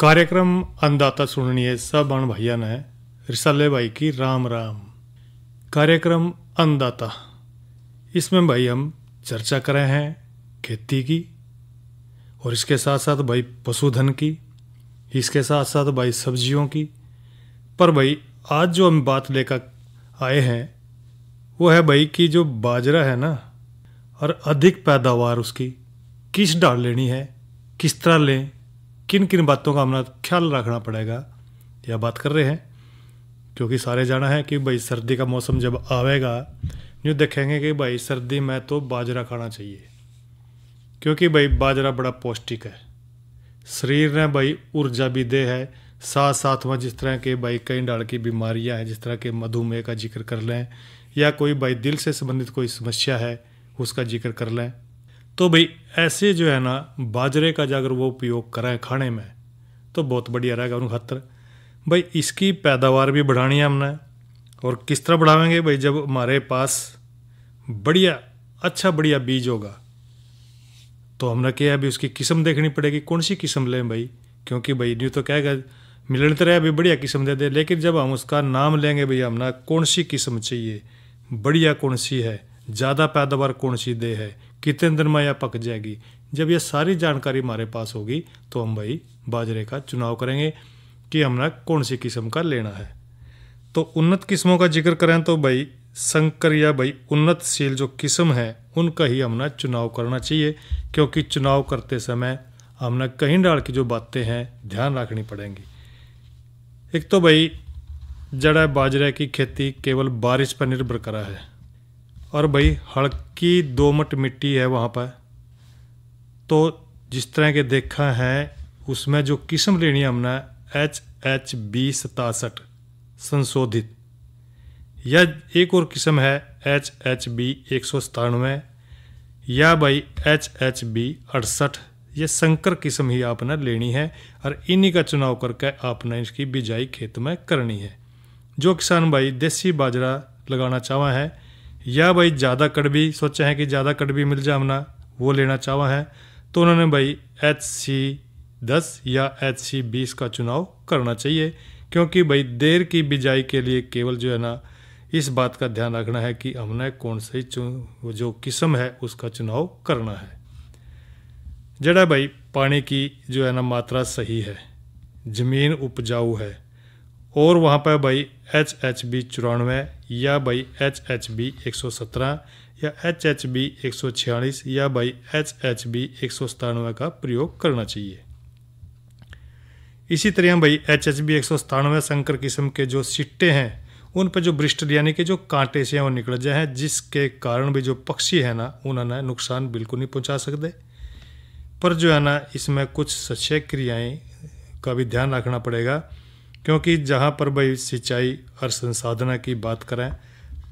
कार्यक्रम अन्नदाता सुनिए सब बहन भैया ने रिसाले भाई की राम राम। कार्यक्रम अन्नदाता, इसमें भाई हम चर्चा कर रहे हैं खेती की और इसके साथ साथ भाई पशुधन की, इसके साथ साथ भाई सब्जियों की। पर भाई आज जो हम बात लेकर आए हैं वो है भाई कि जो बाजरा है ना, और अधिक पैदावार उसकी किस डाल लेनी है, किस तरह लें, किन किन बातों का हमें ख्याल रखना पड़ेगा, यह बात कर रहे हैं। क्योंकि सारे जाना है कि भाई सर्दी का मौसम जब आवेगा यूँ देखेंगे कि भाई सर्दी में तो बाजरा खाना चाहिए, क्योंकि भाई बाजरा बड़ा पौष्टिक है, शरीर ने भाई ऊर्जा भी दे है। साथ साथ में जिस तरह के भाई कई डाल की बीमारियां हैं, जिस तरह के मधुमेह का जिक्र कर लें या कोई भाई दिल से संबंधित कोई समस्या है उसका जिक्र कर लें, तो भाई ऐसे जो है ना बाजरे का अगर वो उपयोग करें खाने में तो बहुत बढ़िया रहेगा उन खातर। भाई इसकी पैदावार भी बढ़ानी है हमने, और किस तरह बढ़ावेंगे भाई, जब हमारे पास बढ़िया अच्छा बढ़िया बीज होगा तो हमने क्या अभी उसकी किस्म देखनी पड़ेगी, कौन सी किस्म लें भाई। क्योंकि भाई न्यू तो कहेगा मिलने तो रहे अभी बढ़िया किस्म दे दे, लेकिन जब हम उसका नाम लेंगे भैया हमने कौन सी किस्म चाहिए, बढ़िया कौन सी है, ज़्यादा पैदावार कौन सी दे है, कितने दिन में यह पक जाएगी, जब यह सारी जानकारी हमारे पास होगी तो हम भाई बाजरे का चुनाव करेंगे कि हमने कौन सी किस्म का लेना है। तो उन्नत किस्मों का जिक्र करें तो भाई संकर या भाई उन्नतशील जो किस्म है उनका ही हमने चुनाव करना चाहिए, क्योंकि चुनाव करते समय हमने कहीं डाल की जो बातें हैं ध्यान रखनी पड़ेंगी। एक तो भाई जड़ा बाजरे की खेती केवल बारिश पर निर्भर करा है, और भाई हल्की दोमट मिट्टी है वहाँ पर, तो जिस तरह के देखा है उसमें जो किस्म लेनी है हमने HHB 67 संशोधित, या एक और किस्म है HHB 197 या भाई HHB 68, ये संकर किस्म ही आपने लेनी है और इन्हीं का चुनाव करके आपने इसकी बिजाई खेत में करनी है। जो किसान भाई देसी बाजरा लगाना चाहा है या भाई ज़्यादा कड़वी सोचा है कि ज़्यादा कड़वी मिल जाए हमना वो लेना चाहा है, तो उन्होंने भाई HC 10 या HC 20 का चुनाव करना चाहिए। क्योंकि भाई देर की बिजाई के लिए केवल जो है ना इस बात का ध्यान रखना है कि हमने कौन सी जो किस्म है उसका चुनाव करना है। जड़ा भाई पानी की जो है ना मात्रा सही है, ज़मीन उपजाऊ है, और वहाँ पर भाई HHB 94 या भाई HHB 117 या HHB 146 या भाई HHB 197 का प्रयोग करना चाहिए। इसी तरह भाई HHB 197 संकर किस्म के जो सिट्टे हैं उन पर जो ब्रिस्टल यानी कि जो कांटे से वो निकल जाए हैं, जिसके कारण भी जो पक्षी है ना उन्होंने नुकसान बिल्कुल नहीं पहुंचा सकते। पर जो है ना इसमें कुछ सचेत क्रियाएं का भी ध्यान रखना पड़ेगा, क्योंकि जहाँ पर भाई सिंचाई और संसाधना की बात करें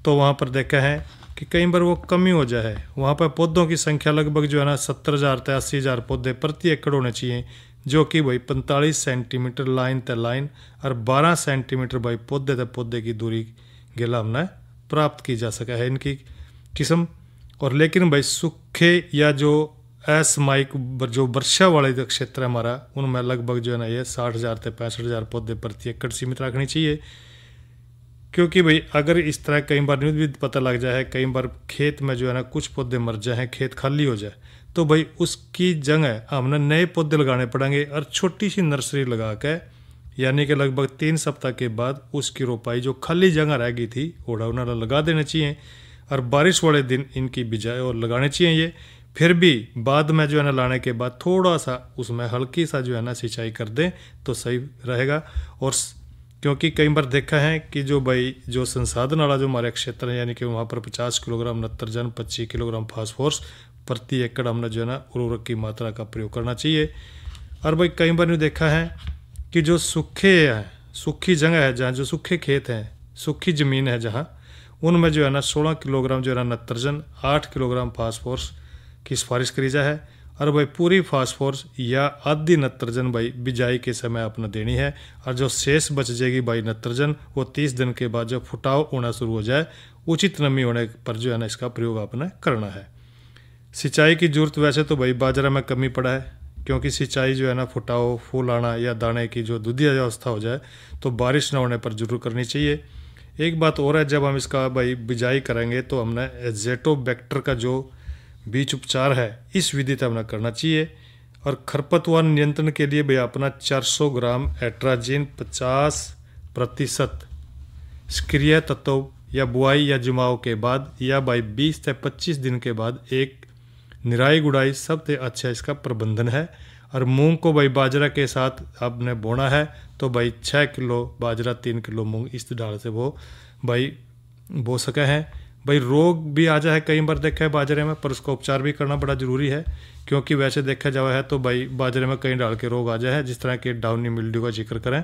तो वहाँ पर देखा है कि कई बार वो कमी हो जाए, वहाँ पर पौधों की संख्या लगभग जो है ना 70,000 से 80,000 पौधे प्रति एकड़ होने चाहिए, जो कि भाई 45 सेंटीमीटर लाइन ते लाइन और 12 सेंटीमीटर भाई पौधे ते पौधे की दूरी गेला हमने प्राप्त की जा सका है इनकी किस्म। और लेकिन भाई सूखे या जो असमायिक जो वर्षा वाले जो क्षेत्र है हमारा उनमें लगभग जो है ना ये 60,000 से 65,000 पौधे प्रति एकड़ सीमित रखनी चाहिए। क्योंकि भाई अगर इस तरह कई बार न्यूज भी पता लग जाए, कई बार खेत में जो है ना कुछ पौधे मर जाए, खेत खाली हो जाए, तो भाई उसकी जगह हमने नए पौधे लगाने पड़ेंगे और छोटी सी नर्सरी लगा के, यानी कि लगभग 3 सप्ताह के बाद उसकी रोपाई जो खाली जगह रह गई थी ओढ़ा उन्हें लगा देना चाहिए, और बारिश वाले दिन इनकी बिजाई और लगाने चाहिए ये। फिर भी बाद में जो है ना लाने के बाद थोड़ा सा उसमें हल्की सा जो है ना सिंचाई कर दें तो सही रहेगा। और क्योंकि कई बार देखा है कि जो भाई जो संसाधन वाला जो हमारे क्षेत्र है, यानी कि वहाँ पर 50 किलोग्राम नत्रजन 25 किलोग्राम फास्फोरस प्रति एकड़ हमने जो है ना उर्वरक की मात्रा का प्रयोग करना चाहिए। और भाई कई बार देखा है कि जो सूखे हैं, सूखी जगह है जहाँ जो सूखे खेत हैं, सूखी ज़मीन है जहाँ, उनमें जो है ना 16 किलोग्राम जो है ना नत्रजन 8 किलोग्राम फास्फोरस की सिफारिश करी जाए है। और भाई पूरी फास्फोरस या आधी नत्रजन भाई बिजाई के समय अपना देनी है, और जो शेष बच जाएगी भाई नत्रजन वो 30 दिन के बाद जब फुटाव होना शुरू हो जाए उचित नमी होने पर जो है ना इसका प्रयोग आपने करना है। सिंचाई की जरूरत वैसे तो भाई बाजरा में कमी पड़ा है, क्योंकि सिंचाई जो है ना फुटाव, फूल आना या दाने की जो दुधिया अवस्था हो जाए तो बारिश न होने पर जरूर करनी चाहिए। एक बात और है, जब हम इसका भाई बिजाई करेंगे तो हमने एजेटोबैक्टर का जो बीज उपचार है इस विधि से हमने करना चाहिए। और खरपतवार नियंत्रण के लिए भाई अपना 400 ग्राम एट्राजिन 50% सक्रिय तत्व या बुआई या जमाव के बाद या भाई 20 से 25 दिन के बाद एक निराई गुड़ाई सबसे अच्छा इसका प्रबंधन है। और मूंग को भाई बाजरा के साथ आपने बोना है तो भाई 6 किलो बाजरा 3 किलो मूंग इस ढाल से वो भाई बो सके हैं। भाई रोग भी आ जाए कई बार देखा है बाजरे में, पर उसका उपचार भी करना बड़ा ज़रूरी है, क्योंकि वैसे देखा जावा है तो भाई बाजरे में कई डाल के रोग आ जाए हैं, जिस तरह के डाउनी मिल्ड्यू का जिक्र करें।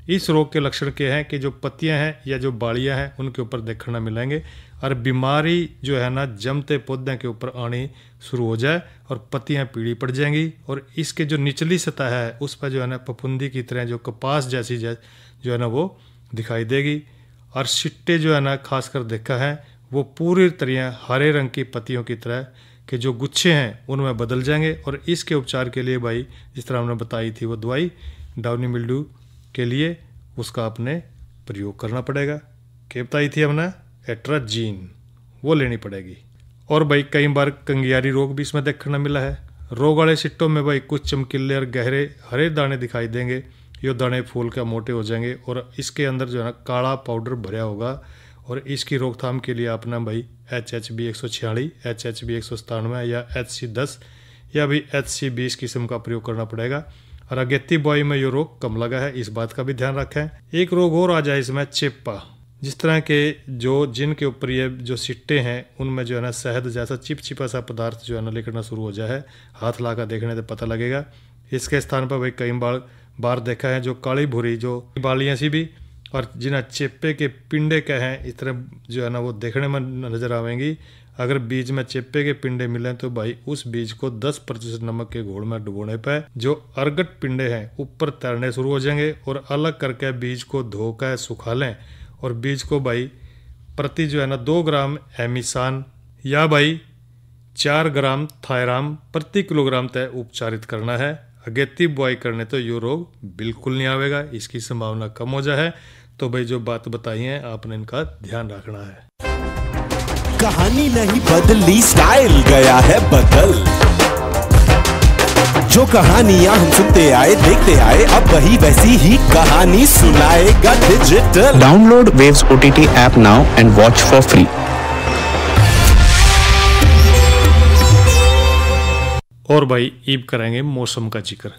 इस रोग के लक्षण क्या हैं कि जो पत्तियां हैं या जो बालियां हैं उनके ऊपर देखने मिलेंगे, और बीमारी जो है ना जमते पौधे के ऊपर आनी शुरू हो जाए और पत्तियां पीली पड़ जाएंगी। और इसके जो निचली सतह है उस पर जो है ना फफूंदी की तरह जो कपास जैसी जो है ना वो दिखाई देगी। और सिट्टे जो है ना खासकर देखा है वो पूरी तरह हरे रंग की पत्तियों की तरह के जो गुच्छे हैं उनमें बदल जाएंगे। और इसके उपचार के लिए भाई जिस तरह हमने बताई थी वो दवाई डाउनी मिल्ड्यू के लिए उसका आपने प्रयोग करना पड़ेगा। क्या बताई थी हमने, एट्राजीन, वो लेनी पड़ेगी। और भाई कई बार कंगियारी रोग भी इसमें देखने मिला है। रोग वाले सिट्टों में भाई कुछ चमकीले और गहरे हरे दाने दिखाई देंगे, ये दाने फूल के मोटे हो जाएंगे और इसके अंदर जो है ना काला पाउडर भरा होगा। और इसकी रोकथाम के लिए अपना भाई HHB 146, HHB 197 या HC10 या भी HC20 किस्म का प्रयोग करना पड़ेगा। और अगेती बुआई में ये रोग कम लगा है, इस बात का भी ध्यान रखें। एक रोग और आ जाए इसमें, चेप्पा। जिस तरह के जो जिनके ऊपर ये जो सिट्टे हैं उनमें जो है ना शहद जैसा चिपचिपा सा पदार्थ जो है ना निकलना शुरू हो जाए है, हाथ लाकर देखने से पता लगेगा। इसके स्थान पर भाई कई बार देखा है जो काली भूरी जो बालियाँ सी भी और जिन्हें चेप्पे के पिंडे के हैं इस तरह जो है ना वो देखने में नजर आवेंगी। अगर बीज में चेप्पे के पिंडे मिलें तो भाई उस बीज को 10% नमक के घोल में डुबोने पर जो अर्गट पिंडे हैं ऊपर तैरने शुरू हो जाएंगे। और अलग करके बीज को धोकर सुखा लें और बीज को भाई प्रति जो है ना 2 ग्राम एमिसान या भाई 4 ग्राम थायराम प्रति किलोग्राम तय उपचारित करना है। अगेती बुआई करने तो ये रोग बिल्कुल नहीं आवेगा, इसकी संभावना कम हो जाए। तो भाई जो बात बताई है आपने इनका ध्यान रखना है। कहानी नहीं बदली, स्टाइल गया है बदल। जो कहानियां हम सुनते आए देखते आए अब वही वैसी ही कहानी सुनाएगा digital. Download waves OTT app now and watch for free. और भाई ईब करेंगे मौसम का जिक्र।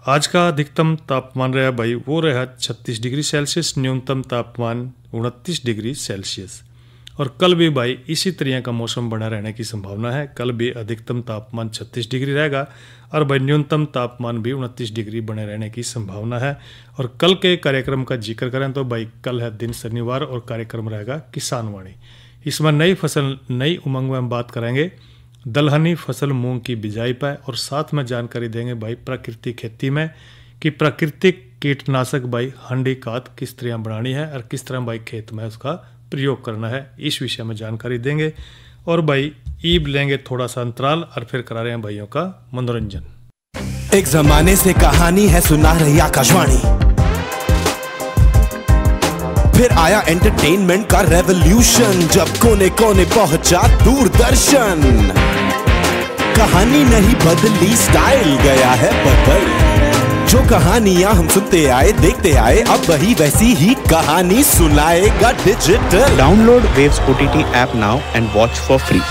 आज का अधिकतम तापमान रहा भाई वो रहा 36 डिग्री सेल्सियस, न्यूनतम तापमान 29 डिग्री सेल्सियस। और कल भी भाई इसी तरह का मौसम बना रहने की संभावना है। कल भी अधिकतम तापमान 36 डिग्री रहेगा और भाई न्यूनतम तापमान भी 29 डिग्री बने रहने की संभावना है। और कल के कार्यक्रम का जिक्र करें तो भाई कल है दिन शनिवार और कार्यक्रम रहेगा किसान वाणी। इसमें नई फसल नई उमंग में हम बात करेंगे दलहनी फसल मूंग की बिजाई पर, और साथ में जानकारी देंगे भाई प्राकृतिक खेती में कि प्राकृतिक कीटनाशक भाई हंडी खाद किस तरह बनानी है और किस तरह भाई खेत में उसका प्रयोग करना है, इस विषय में जानकारी देंगे। और भाई ईब लेंगे थोड़ा सा अंतराल और फिर करा रहे हैं भाइयों का मनोरंजन। एक जमाने से कहानी है सुना रही आकाशवाणी, फिर आया एंटरटेनमेंट का रेवोल्यूशन जब कोने कोने पहुंचा दूरदर्शन। कहानी नहीं बदली, स्टाइल गया है बदल। जो कहानियां हम सुनते आए देखते आए अब वही वैसी ही कहानी सुनाएगा digital. Download waves OTT app now and watch for free.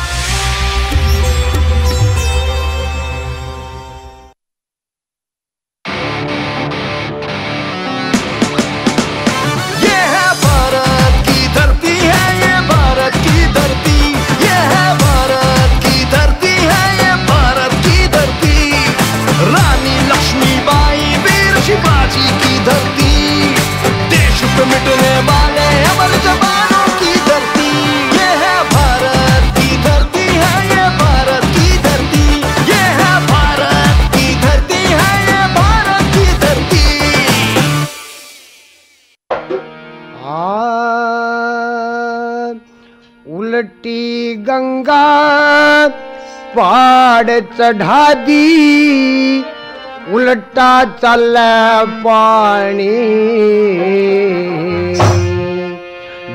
उल्टी गंगा पहाड़ चढ़ा दी, उल्टा चले पानी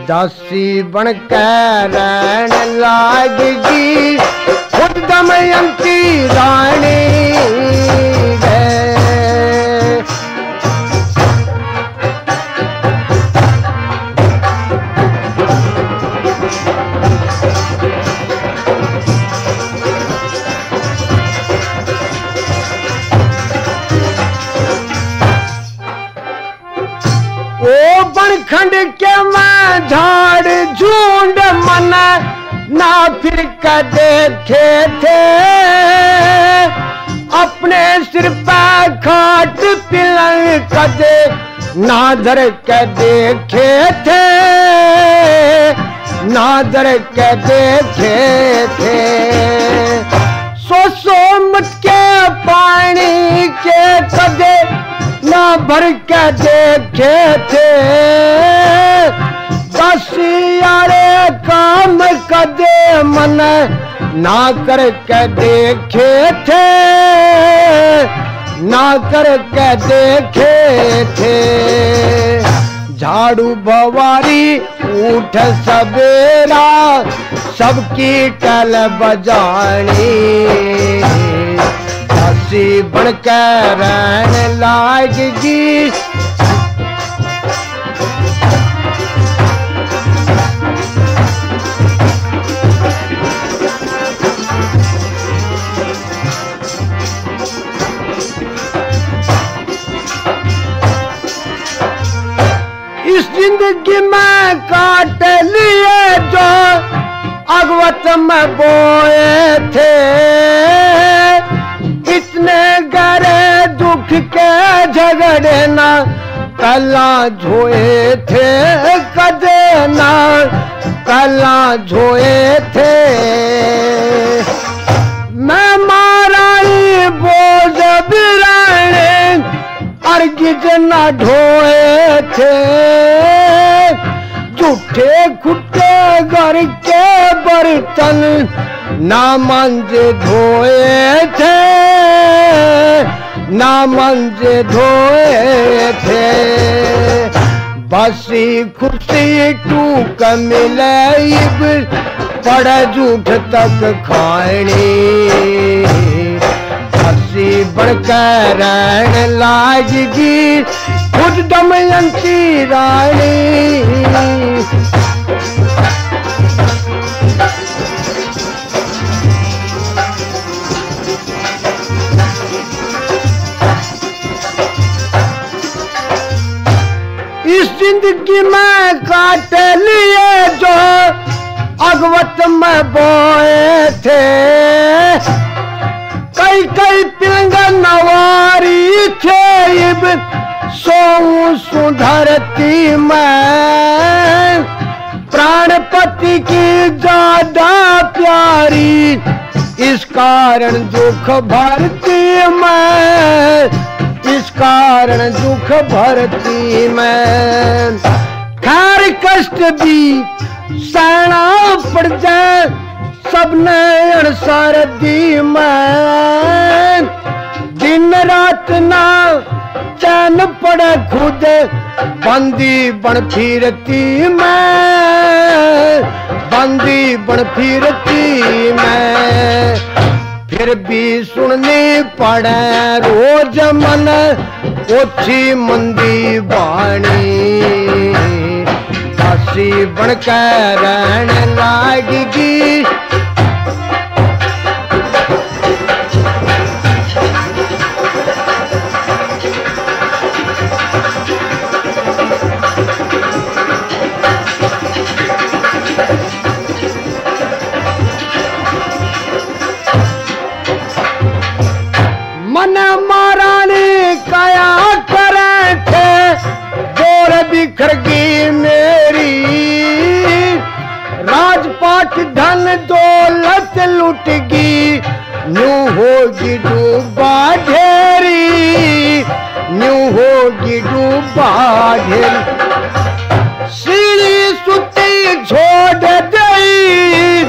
दासी बन के रहन लागी खुद दमयंती रानी बनखंड के मैं झाड़ झूंड मन ना फिर का देखे थे अपने सिर पर खाट पिलन कदे ना धर के देखे थे ना धर के देखे थे सो मत के पानी के कदे ना भर के देखे थे दसियारे काम कदे मन ना कर के देखे थे ना कर के देखे थे झाड़ू बवारी उठ सवेरा सबकी टल बजानी दासी बनकर रहन लागी इस जिंदगी में काट लिए जो अगवत में बोए थे इतने गरे दुख के झगड़े ना कला झोए थे कदे ना कला झोए थे मैं माराई बोझ बिराने अर्गिज न ढोए थे झूठे खुट्टे घर के बर्तन ना मंजे धोए थे ना मंजे धोए थे बसी खुशी टूक मिले पड़ झूठ तक खानी बसी बढ़कर रहन लागी खुद दमयंती रानी इस जिंदगी में काट लिए जो अगवत में बोए थे कई कई पिंग नवारी थे सो सुधरती मैं प्राणपति की ज्यादा प्यारी इस कारण दुख भरती मैं इस कारण दुख भरती मैं खैर कष्ट भी सहना पड़ जाए सबने अणसर दी मैं दिन रात ना चैन पड़े खुद बंदी बन फिरती मैं बंदी बन फिरती मैं फिर भी सुननी पड़े रोज मन ओछी मंदी बाणी दासी बनकर रहन लागी मन महारानी कया करे थे बोर बिखर गई मेरी राजपाट धन दौलत लुट गई न्यू होगी डूबा ढेरी न्यू होगी डूबा ढेरी सीढ़ी सुती छोड़ दई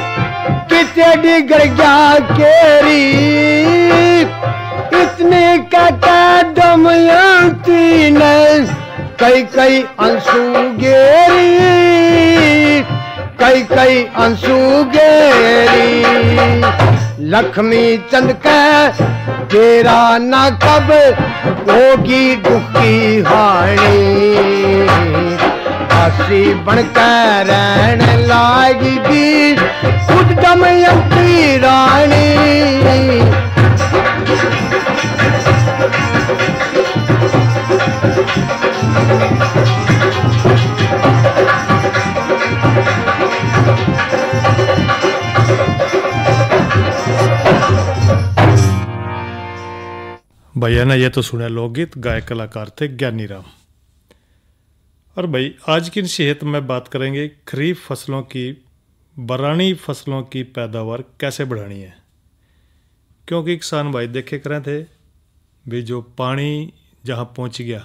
किते डिगर गया केरी इतनी कटा कई अंशु गेरी, कई कई अंशु गेरी। लक्ष्मी चंद के तेरा ना कब होगी दुख की हानि, दासी बनकर रहने लाएगी खुद दमयंती रानी। भैया ने ये तो सुना लोकगीत, गायक कलाकार थे ज्ञानी राम। और भाई आज की नसीहत में बात करेंगे खरीफ फसलों की, बरानी फसलों की पैदावार कैसे बढ़ानी है। क्योंकि किसान भाई देखे कर रहे थे भी जो पानी जहाँ पहुँच गया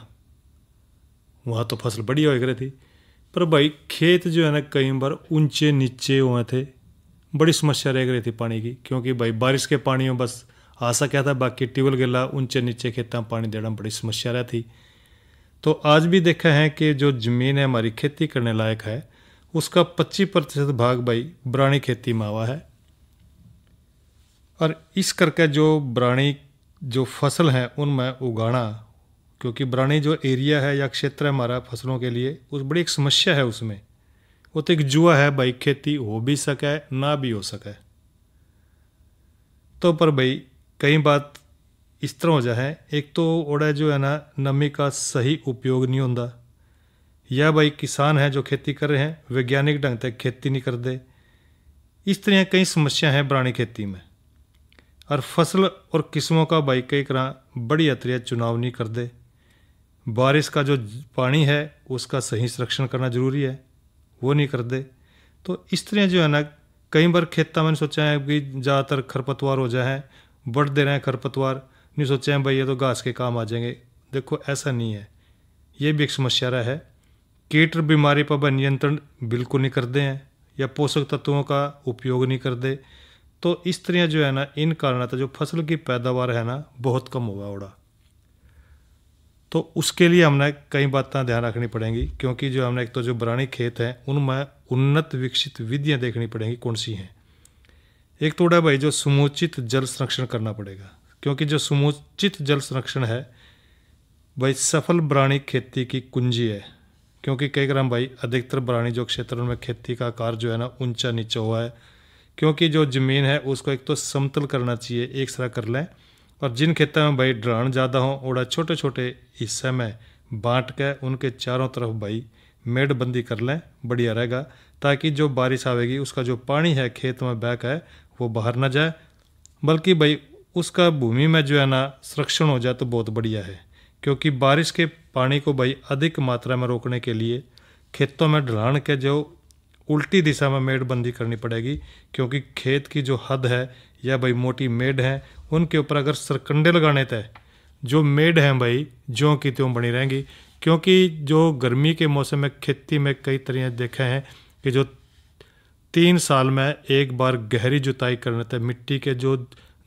वहाँ तो फसल बढ़िया हो रही थी, पर भाई खेत जो है ना कई बार ऊंचे नीचे हुए थे, बड़ी समस्या रह रही थी पानी की। क्योंकि भाई बारिश के पानी में बस आ सका था, बाकी ट्यूबवेल गिला ऊंचे नीचे खेतों में पानी देना बड़ी समस्या रहती। तो आज भी देखा है कि जो ज़मीन है हमारी खेती करने लायक है उसका 25% भाग भाई बरानी खेती में आवा है। और इस करके जो बरानी जो फसल है उनमें उगाना, क्योंकि बरानी जो एरिया है या क्षेत्र है हमारा फसलों के लिए, उस बड़ी एक समस्या है उसमें। वो तो एक जुआ है भाई, खेती हो भी सके ना भी हो सके। तो पर भाई कई बात इस तरह हो जाए, एक तो ओड़ा जो है ना नमी का सही उपयोग नहीं होता, या भाई किसान हैं जो खेती कर रहे हैं वैज्ञानिक ढंग से खेती नहीं करते। इस तरह कई समस्या हैं बरानी खेती में। और फसल और किस्मों का भाई कई तरह बड़ी तरह चुनाव नहीं करते। बारिश का जो पानी है उसका सही संरक्षण करना जरूरी है, वो नहीं करते। तो इस तरह जो है ना कई बार खेतों में सोचा है कि ज़्यादातर खरपतवार हो जाए, बढ़ दे रहे हैं खरपतवार, नहीं सोचे हैं भाई ये तो घास के काम आ जाएंगे। देखो ऐसा नहीं है, ये भी एक समस्या रहा है। कीट और बीमारी पर नियंत्रण बिल्कुल नहीं करते हैं, या पोषक तत्वों का उपयोग नहीं करते। तो इस तरह जो है ना इन कारणों जो फसल की पैदावार है ना बहुत कम हुआ ओड़ा। तो उसके लिए हमने कई बातें ध्यान रखनी पड़ेंगी, क्योंकि जो हमने एक तो जो बरानी खेत है उनमें उन्नत विकसित विधियाँ देखनी पड़ेंगी कौन सी हैं। एक तो उड़ा भाई जो समुचित जल संरक्षण करना पड़ेगा, क्योंकि जो समुचित जल संरक्षण है भाई सफल बरानी खेती की कुंजी है। क्योंकि कई ग्राम भाई अधिकतर बरानी जो क्षेत्रों में खेती का आकार जो है ना ऊंचा नीचा हुआ है, क्योंकि जो ज़मीन है उसको एक तो समतल करना चाहिए, एक तरह कर लें। और जिन खेतों में भाई ढलान ज़्यादा हो ओड़ा छोटे छोटे हिस्से में बांट के उनके चारों तरफ भाई मेड़बंदी कर लें, बढ़िया रहेगा। ताकि जो बारिश आवेगी उसका जो पानी है खेत में बैक है वो बाहर ना जाए, बल्कि भाई उसका भूमि में जो है ना संरक्षण हो जाए तो बहुत बढ़िया है। क्योंकि बारिश के पानी को भाई अधिक मात्रा में रोकने के लिए खेतों में ढलान के जो उल्टी दिशा में मेड़बंदी करनी पड़ेगी। क्योंकि खेत की जो हद है या भाई मोटी मेड़ है उनके ऊपर अगर सरकंडे लगाने तय जो मेड़ हैं भाई ज्यों की त्यों बनी रहेंगी। क्योंकि जो गर्मी के मौसम में खेती में कई तरह देखे हैं कि जो 3 साल में एक बार गहरी जुताई करने तय मिट्टी के जो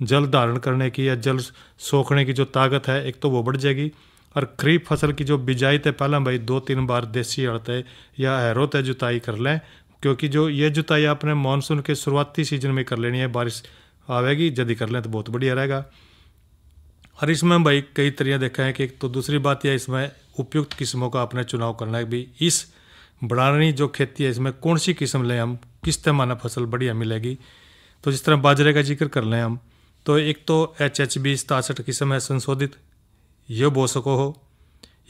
जल धारण करने की या जल सोखने की जो ताकत है एक तो वो बढ़ जाएगी। और खरीफ फसल की जो बिजाई तय पहला भाई 2-3 बार देसी हड़ते या हैरो तय जुताई कर लें, क्योंकि जो ये जुताई आपने मानसून के शुरुआती सीजन में कर लेनी है, बारिश आवेगी जल्दी कर लें तो बहुत बढ़िया रहेगा। और इसमें भाई कई तरह देखा है कि एक तो दूसरी बात यह इसमें उपयुक्त किस्मों का अपने चुनाव करना है। भी इस बरानी जो खेती है इसमें कौन सी किस्म लें हम, किस तरह फसल बढ़िया मिलेगी। तो जिस तरह बाजरे का जिक्र कर लें हम, तो एक तो HHB 67 किस्म है संशोधित, ये बो सको हो,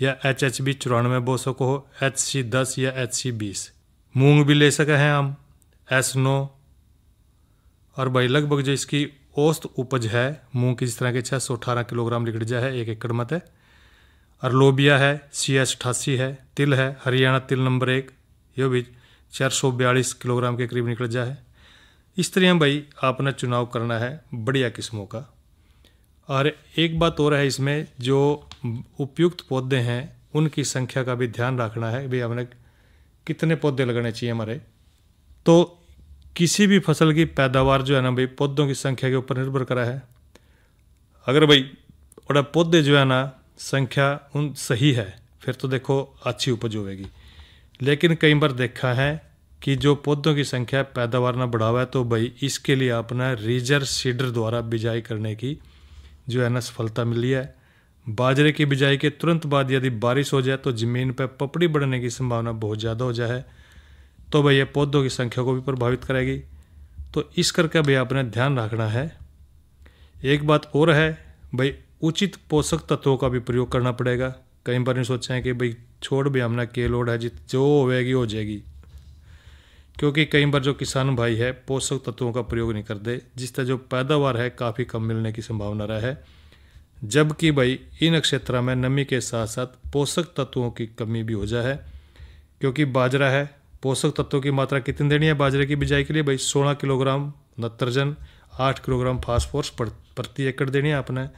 या HHB 94 बो सको हो, HC 10 या HC 20। मूंग भी ले सके हैं हम S9। और भाई लगभग जो इसकी औसत उपज है मूंग की जिस तरह के 618 किलोग्राम निकल जाए है 1 एकड़ में है। और लोबिया है CS 88 है, तिल है हरियाणा तिल नंबर 1, ये भी 442 किलोग्राम के करीब निकल जाए है। इस तरह भाई आपने चुनाव करना है बढ़िया किस्मों का। और एक बात और है इसमें जो उपयुक्त पौधे हैं उनकी संख्या का भी ध्यान रखना है। भाई हमने कितने पौधे लगाने चाहिए हमारे। तो किसी भी फसल की पैदावार जो है ना भाई पौधों की संख्या के ऊपर निर्भर करा है। अगर भाई और पौधे जो है ना संख्या उन सही है फिर तो देखो अच्छी उपज होगी। लेकिन कई बार देखा है कि जो पौधों की संख्या पैदावार ना बढ़ावा है, तो भाई इसके लिए अपना रीजर सीडर द्वारा बिजाई करने की जो है ना सफलता मिली है। बाजरे की बिजाई के तुरंत बाद यदि बारिश हो जाए तो ज़मीन पर पपड़ी बढ़ने की संभावना बहुत ज़्यादा हो जाए, तो भाई ये पौधों की संख्या को भी प्रभावित करेगी। तो इस करके भाई आपने ध्यान रखना है। एक बात और है भाई, उचित पोषक तत्वों का भी प्रयोग करना पड़ेगा। कई बार नहीं सोचा है कि भाई छोड़ भी हमने के लोड है जो होगी हो जाएगी, क्योंकि कई बार जो किसान भाई है पोषक तत्वों का प्रयोग नहीं करते, जिससे जो पैदावार है काफ़ी कम मिलने की संभावना रहा है। जबकि भाई इन क्षेत्रों में नमी के साथ साथ पोषक तत्वों की कमी भी हो जाए है, क्योंकि बाजरा है, पोषक तत्वों की मात्रा कितनी देनी है बाजरे की बिजाई के लिए भाई? 16 किलोग्राम नाइट्रोजन, 8 किलोग्राम फास्फोरस प्रति एकड़ देनी है आपने।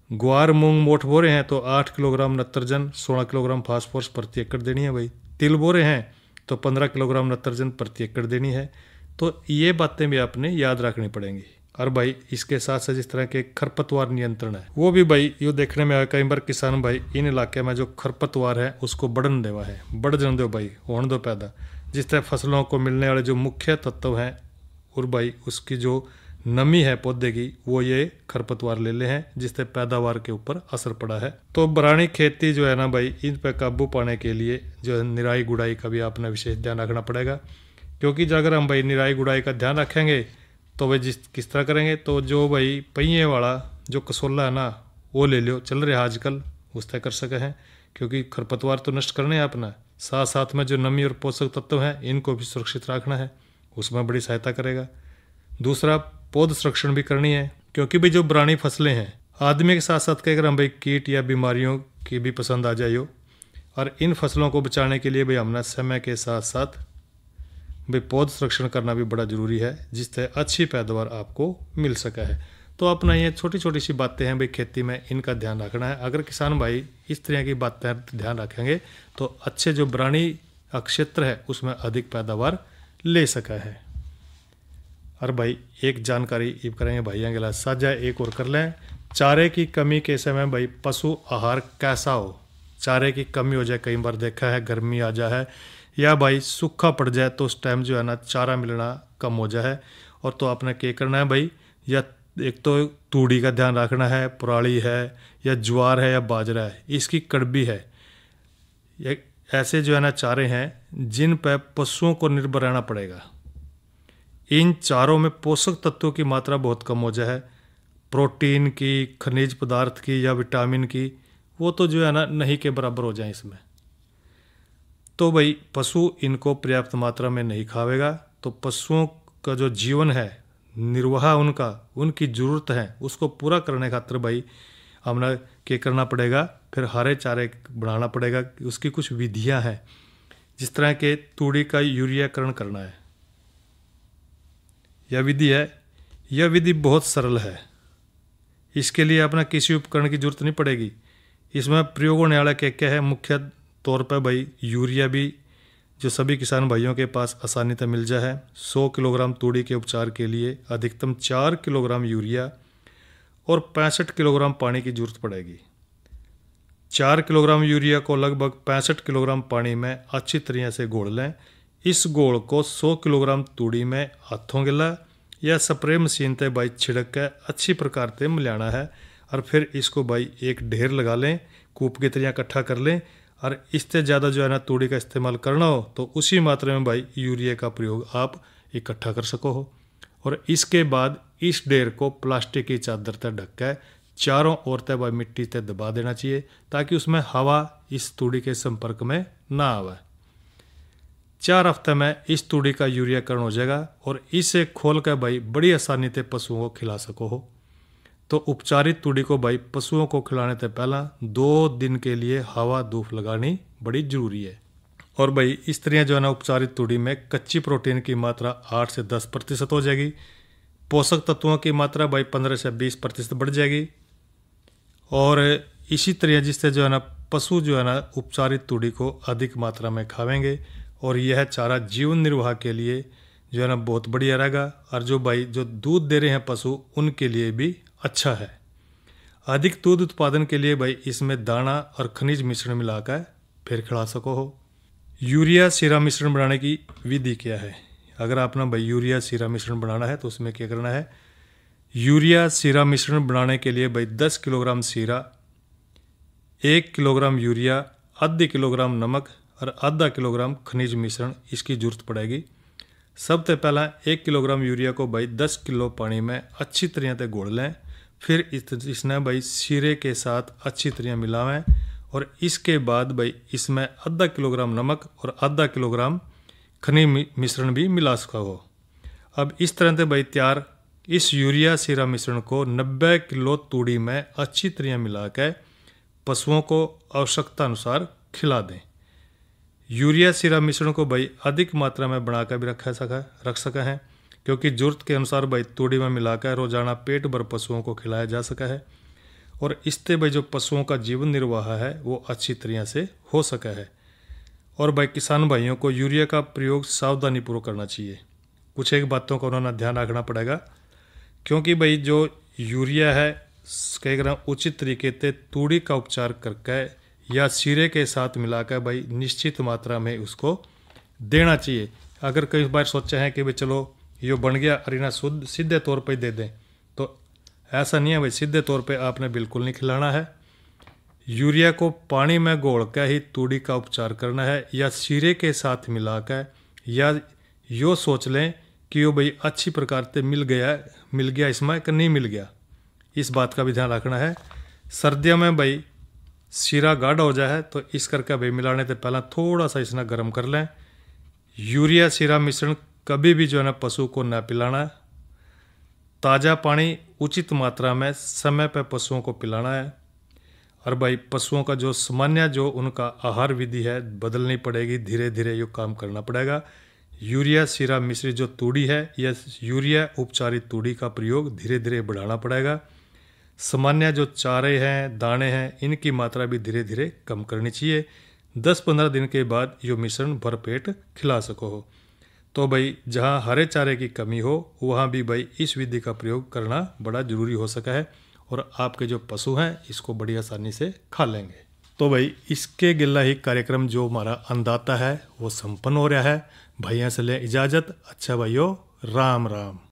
ग्वार मूंग मोठ बोरे हैं तो 8 किलोग्राम नाइट्रोजन, 16 किलोग्राम फास्फोरस प्रति एकड़ देनी है भाई। तिल बोरे हैं तो 15 किलोग्राम नाइट्रोजन प्रति एकड़ देनी है। तो ये बातें भी आपने याद रखनी पड़ेंगी। और भाई इसके साथ साथ जिस तरह के खरपतवार नियंत्रण है वो भी भाई यो देखने में आया। कई बार किसान भाई इन इलाके में जो खरपतवार है उसको बढ़न देवा है, बढ़ जाने दो भाई, होने दो पैदा, जिस तरह फसलों को मिलने वाले जो मुख्य तत्व हैं और भाई उसकी जो नमी है पौधे की वो ये खरपतवार ले ले हैं, जिससे पैदावार के ऊपर असर पड़ा है। तो बरानी खेती जो है ना भाई, इन पर काबू पाने के लिए जो है निराई गुड़ाई का भी आपने विशेष ध्यान रखना पड़ेगा। क्योंकि अगर हम भाई निराई गुड़ाई का ध्यान रखेंगे तो भाई किस तरह करेंगे, तो जो भाई पहिए वाला जो कसोला है ना वो ले लो, चल रहा है आजकल, उस तरह कर सके हैं। क्योंकि खरपतवार तो नष्ट करने हैं अपना, साथ साथ में जो नमी और पोषक तत्व हैं इनको भी सुरक्षित रखना है, उसमें बड़ी सहायता करेगा। दूसरा पौध संरक्षण भी करनी है, क्योंकि भाई जो पुरानी फसलें हैं आदमी के साथ साथ अगर हम भाई कीट या बीमारियों की भी पसंद आ जाए, और इन फसलों को बचाने के लिए भाई हमने समय के साथ साथ भाई पौध संरक्षण करना भी बड़ा जरूरी है, जिससे अच्छी पैदावार आपको मिल सका है। तो अपना ये छोटी छोटी सी बातें हैं भाई खेती में, इनका ध्यान रखना है। अगर किसान भाई इस तरह की बातें ध्यान रखेंगे तो अच्छे जो पुरानी क्षेत्र है उसमें अधिक पैदावार ले सका है। और भाई एक जानकारी ये करेंगे भाइयों के लिए साझा एक और कर लें। चारे की कमी के समय भाई पशु आहार कैसा हो, चारे की कमी हो जाए, कई बार देखा है गर्मी आ जाए या भाई सूखा पड़ जाए तो उस टाइम जो है ना चारा मिलना कम हो जाए। और तो आपने क्या करना है भाई, या एक तो तूड़ी का ध्यान रखना है, पुराली है या ज्वार है या बाजरा है, इसकी कड़बी है, ये ऐसे जो है ना चारे हैं जिन पर पशुओं को निर्भर रहना पड़ेगा। इन चारों में पोषक तत्वों की मात्रा बहुत कम हो जाए, प्रोटीन की, खनिज पदार्थ की या विटामिन की, वो तो जो है ना नहीं के बराबर हो जाए इसमें। तो भाई पशु इनको पर्याप्त मात्रा में नहीं खावेगा, तो पशुओं का जो जीवन है, निर्वाह उनका, उनकी ज़रूरत है, उसको पूरा करने खातिर भाई हमने क्या करना पड़ेगा, फिर हरे चारे बनाना पड़ेगा। उसकी कुछ विधियां हैं, जिस तरह के तूड़ी का यूरियाकरण करना है, यह विधि है, यह विधि बहुत सरल है। इसके लिए अपना किसी उपकरण की जरूरत नहीं पड़ेगी। इसमें प्रयोग होने वाला क्या है, मुख्य तौर पर भाई यूरिया भी जो सभी किसान भाइयों के पास आसानी से मिल जाए। 100 किलोग्राम तूड़ी के उपचार के लिए अधिकतम 4 किलोग्राम यूरिया और 65 किलोग्राम पानी की जरूरत पड़ेगी। 4 किलोग्राम यूरिया को लगभग 65 किलोग्राम पानी में अच्छी तरह से घोल लें। इस घोल को 100 किलोग्राम तूड़ी में हाथों गिला या स्प्रे मशीन से भाई छिड़क के अच्छी प्रकार से मिलाना है, और फिर इसको भाई एक ढेर लगा लें, कूप की तरह इकट्ठा कर लें। और इससे ज़्यादा जो है ना तूड़ी का इस्तेमाल करना हो तो उसी मात्रा में भाई यूरिया का प्रयोग आप इकट्ठा कर सको हो। और इसके बाद इस ढेर को प्लास्टिक की चादर से ढक के चारों ओर से भाई मिट्टी से दबा देना चाहिए, ताकि उसमें हवा इस तूड़ी के संपर्क में ना आवे। 4 हफ्ते में इस तूड़ी का यूरियाकरण हो जाएगा और इसे खोल कर भाई बड़ी आसानी से पशुओं को खिला सको हो। तो उपचारित तूड़ी को भाई पशुओं को खिलाने से पहला 2 दिन के लिए हवा धूप लगानी बड़ी जरूरी है। और भाई इस तरह जो है ना उपचारित तूड़ी में कच्ची प्रोटीन की मात्रा 8 से 10% हो जाएगी, पोषक तत्वों की मात्रा भाई 15 से 20% बढ़ जाएगी। और इसी तरह जिससे जो है ना पशु जो है ना उपचारित तूड़ी को अधिक मात्रा में खावेंगे, और यह चारा जीवन निर्वाह के लिए जो है ना बहुत बढ़िया रहेगा। और जो भाई जो दूध दे रहे हैं पशु उनके लिए भी अच्छा है। अधिक दूध उत्पादन के लिए भाई इसमें दाना और खनिज मिश्रण मिलाकर फिर खिला सको हो। यूरिया सीरा मिश्रण बनाने की विधि क्या है? अगर आपने भाई यूरिया सीरा मिश्रण बनाना है तो उसमें क्या करना है? यूरिया सीरा मिश्रण बनाने के लिए भाई 10 किलोग्राम सीरा, 1 किलोग्राम यूरिया, आधा किलोग्राम नमक और आधा किलोग्राम खनिज मिश्रण इसकी जरूरत पड़ेगी। सबसे पहला 1 किलोग्राम यूरिया को भाई 10 किलो पानी में अच्छी तरह से घोल लें। फिर इसने भाई सीरे के साथ अच्छी तरह मिलावें और इसके बाद भाई इसमें आधा किलोग्राम नमक और आधा किलोग्राम खनिज मिश्रण भी मिला सका हो। अब इस तरह से भाई तैयार इस यूरिया सीरा मिश्रण को 90 किलो तूड़ी में अच्छी तरह मिला के पशुओं को आवश्यकता अनुसार खिला दें। यूरिया सीरा मिश्रण को भाई अधिक मात्रा में बनाकर भी रख सका है, क्योंकि जरूरत के अनुसार भाई तूड़ी में मिलाकर रोजाना पेट भर पशुओं को खिलाया जा सका है और इससे भाई जो पशुओं का जीवन निर्वाह है वो अच्छी तरह से हो सका है। और भाई किसान भाइयों को यूरिया का प्रयोग सावधानीपूर्वक करना चाहिए। कुछ एक बातों का उन्होंने ध्यान रखना पड़ेगा, क्योंकि भाई जो यूरिया है कई ग्राम उचित तरीके से तूड़ी का उपचार करके या सीरे के साथ मिलाकर भाई निश्चित मात्रा में उसको देना चाहिए। अगर कई बार सोचा है कि भाई चलो ये बन गया अरीना शुद्ध सीधे तौर पे दे दें, तो ऐसा नहीं है भाई। सीधे तौर पे आपने बिल्कुल नहीं खिलाना है। यूरिया को पानी में घोल कर ही तूड़ी का उपचार करना है या सीरे के साथ मिलाकर, या यो सोच लें कि वो भाई अच्छी प्रकार से मिल गया इसमें कि नहीं मिल गया, इस बात का भी ध्यान रखना है। सर्दियों में भाई सीरा गाढ़ा हो जाए तो इस करके भाई मिलाने से पहले थोड़ा सा इसने गर्म कर लें। यूरिया सीरा मिश्रण कभी भी जो है ना पशु को न पिलाना है। ताज़ा पानी उचित मात्रा में समय पर पशुओं को पिलाना है। और भाई पशुओं का जो सामान्य जो उनका आहार विधि है बदलनी पड़ेगी, धीरे धीरे ये काम करना पड़ेगा। यूरिया सीरा मिश्रित जो तूड़ी है या यूरिया उपचारित तूड़ी का प्रयोग धीरे धीरे बढ़ाना पड़ेगा। सामान्य जो चारे हैं, दाने हैं, इनकी मात्रा भी धीरे धीरे कम करनी चाहिए। 10-15 दिन के बाद ये मिश्रण भरपेट खिला सको हो। तो भाई जहाँ हरे चारे की कमी हो वहाँ भी भाई इस विधि का प्रयोग करना बड़ा जरूरी हो सका है और आपके जो पशु हैं इसको बड़ी आसानी से खा लेंगे। तो भाई इसके गिल्ला ही कार्यक्रम जो हमारा अन्नदाता है वो संपन्न हो रहा है। भैया से ले इजाज़त। अच्छा भाइयों, राम राम।